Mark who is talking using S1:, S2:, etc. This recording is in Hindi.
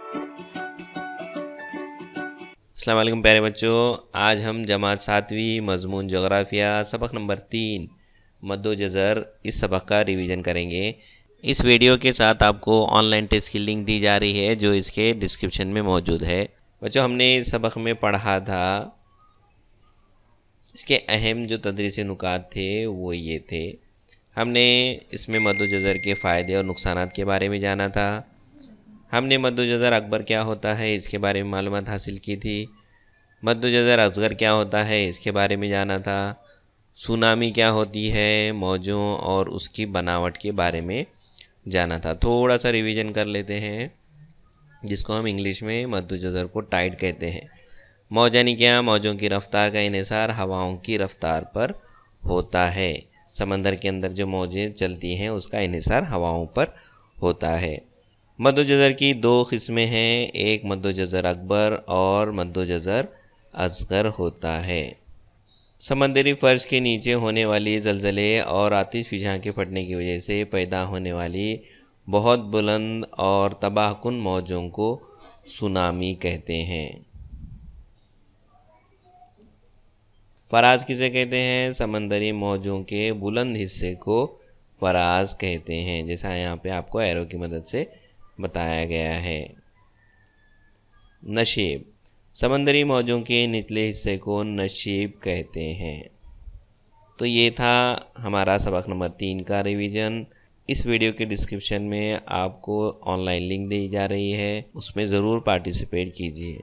S1: अस्सलाम वालेकुम प्यारे बच्चों, आज हम जमात 7वीं मज़मून जोग्राफिया सबक नंबर 3 मद्दो जज़र इस सबक का रिवीजन करेंगे। इस वीडियो के साथ आपको ऑनलाइन टेस्ट की लिंक दी जा रही है जो इसके डिस्क्रिप्शन में मौजूद है। बच्चों, हमने इस सबक में पढ़ा था, इसके अहम जो तदरीसी नुकात थे वो ये थे। हमने इसमें मद्दो जज़र के फ़ायदे और नुकसानात के बारे में जाना था। हमने मद्दो जज़र अकबर क्या होता है इसके बारे में मालूमात हासिल की थी। मद्दो जज़र असगर क्या होता है इसके बारे में जाना था। सुनामी क्या होती है, मौजों और उसकी बनावट के बारे में जाना था। थोड़ा सा रिवीजन कर लेते हैं, जिसको हम इंग्लिश में मद्दो जज़र को टाइड कहते हैं। मौज यानी क्या? मौजों की रफ्तार का इन्हिसार हवाओं की रफ्तार पर होता है। समंदर के अंदर जो मौजें चलती हैं उसका इन्हिसार हवाओं पर होता है। मद्दो जज़र की दो किस्में हैं, एक मद्दो जज़र अकबर और मद्दो जज़र असगर होता है। समंदरी फ़र्श के नीचे होने वाली ज़लज़ले और आतिशफ़िशां के फटने की वजह से पैदा होने वाली बहुत बुलंद और तबाहकुन मौजों को सुनामी कहते हैं। फराज किसे कहते हैं? समंदरी मौजों के बुलंद हिस्से को फराज कहते हैं, जैसा यहाँ पे आपको एरो की मदद से बताया गया है। नशीब, समंदरी मौजों के निचले हिस्से को नशीब कहते हैं। तो ये था हमारा सबक नंबर 3 का रिवीजन। इस वीडियो के डिस्क्रिप्शन में आपको ऑनलाइन लिंक दी जा रही है, उसमें ज़रूर पार्टिसिपेट कीजिए।